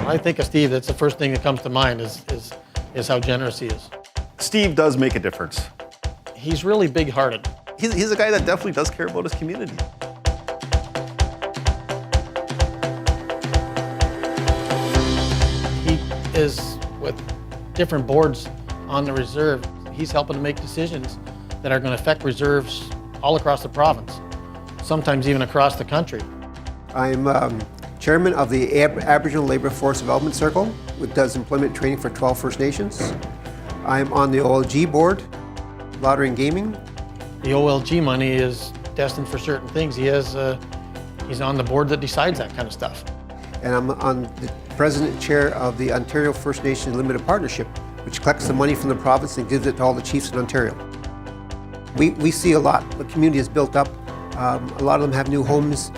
When I think of Steve, that's the first thing that comes to mind is how generous he is. Steve does make a difference. He's really big-hearted. He's a guy that definitely does care about his community. He is with different boards on the reserve. He's helping to make decisions that are going to affect reserves all across the province, sometimes even across the country. I'm chairman of the Aboriginal Labour Force Development Circle, which does employment training for 12 First Nations. I'm on the OLG board, Lottery and Gaming. The OLG money is destined for certain things. He's on the board that decides that kind of stuff. And I'm on the president and chair of the Ontario First Nations Limited Partnership, which collects the money from the province and gives it to all the chiefs in Ontario. We see a lot. The community is built up. A lot of them have new homes.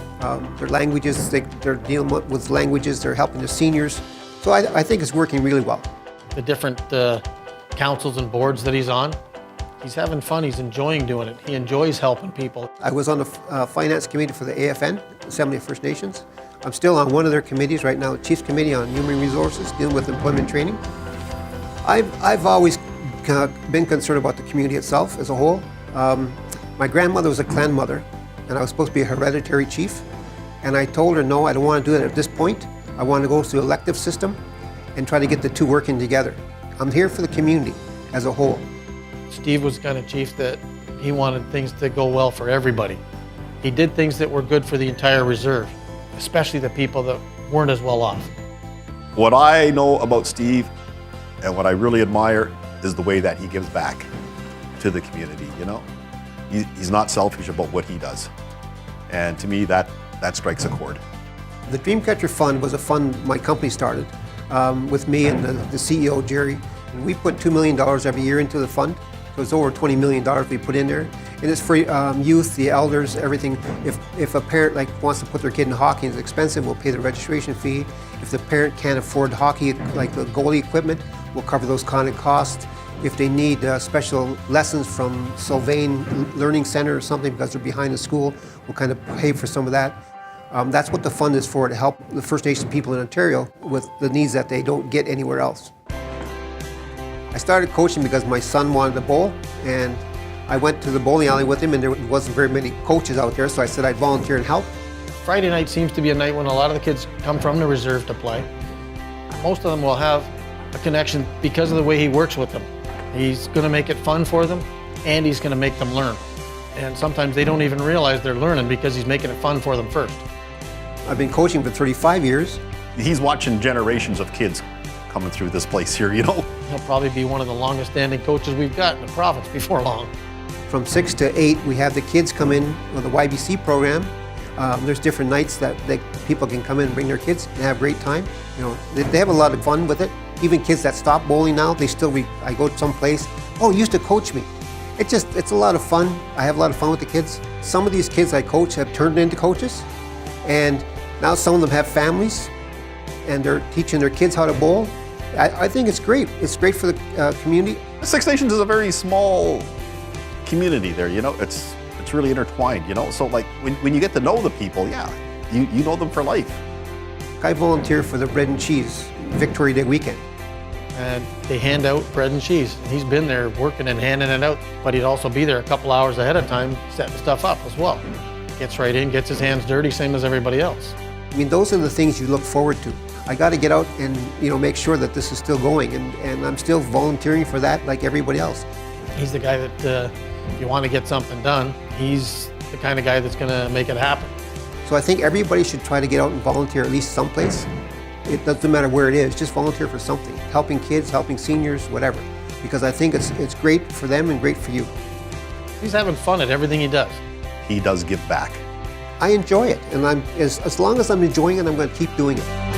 Their languages, they're dealing with languages. They're helping the seniors. So I think it's working really well. The different councils and boards that he's on, he's having fun. He's enjoying doing it. He enjoys helping people. I was on the finance committee for the AFN, Assembly of First Nations. I'm still on one of their committees right now, the Chiefs Committee on Human Resources, dealing with employment training. I've always been concerned about the community itself as a whole. My grandmother was a clan mother, and I was supposed to be a hereditary chief. And I told her, no, I don't want to do that at this point. I want to go through the elective system and try to get the two working together. I'm here for the community as a whole. Steve was the kind of chief that he wanted things to go well for everybody. He did things that were good for the entire reserve, especially the people that weren't as well off. What I know about Steve and what I really admire is the way that he gives back to the community, you know? He's not selfish about what he does. And to me, that strikes a chord. The Dreamcatcher Fund was a fund my company started with me and the CEO, Jerry. And we put $2 million every year into the fund. So it's over $20 million we put in there. And it's for youth, the elders, everything. If a parent wants to put their kid in hockey and it's expensive, we'll pay the registration fee. If the parent can't afford hockey, like the goalie equipment, we'll cover those kind of costs. If they need special lessons from Sylvain Learning Center or something because they're behind the school, we'll kind of pay for some of that. That's what the fund is for, to help the First Nation people in Ontario with the needs that they don't get anywhere else. I started coaching because my son wanted to bowl, and I went to the bowling alley with him, and there wasn't very many coaches out there, so I said I'd volunteer and help. Friday night seems to be a night when a lot of the kids come from the reserve to play. Most of them will have a connection because of the way he works with them. He's going to make it fun for them, and he's going to make them learn. And sometimes they don't even realize they're learning because he's making it fun for them first. I've been coaching for 35 years. He's watching generations of kids coming through this place here, you know? He'll probably be one of the longest standing coaches we've got in the province before long. From 6 to 8, we have the kids come in with the YBC program. There's different nights that people can come in and bring their kids and have a great time. You know, they have a lot of fun with it. Even kids that stop bowling now, I go to some place, oh, you used to coach me. It's a lot of fun. I have a lot of fun with the kids. Some of these kids I coach have turned into coaches, and now some of them have families, and they're teaching their kids how to bowl. I think it's great. It's great for the community. Six Nations is a very small community there, you know? It's really intertwined, you know? So like when you get to know the people, yeah, you know them for life. I volunteer for the bread and cheese Victoria Day weekend. And they hand out bread and cheese. He's been there working and handing it out, but he'd also be there a couple hours ahead of time setting stuff up as well. Gets right in, gets his hands dirty, same as everybody else. I mean, those are the things you look forward to. I got to get out and make sure that this is still going, and I'm still volunteering for that like everybody else. He's the guy that if you want to get something done, he's the kind of guy that's going to make it happen. So I think everybody should try to get out and volunteer at least someplace. It doesn't matter where it is, just volunteer for something. Helping kids, helping seniors, whatever. Because I think it's great for them and great for you. He's having fun at everything he does. He does give back. I enjoy it, and as long as I'm enjoying it, I'm going to keep doing it.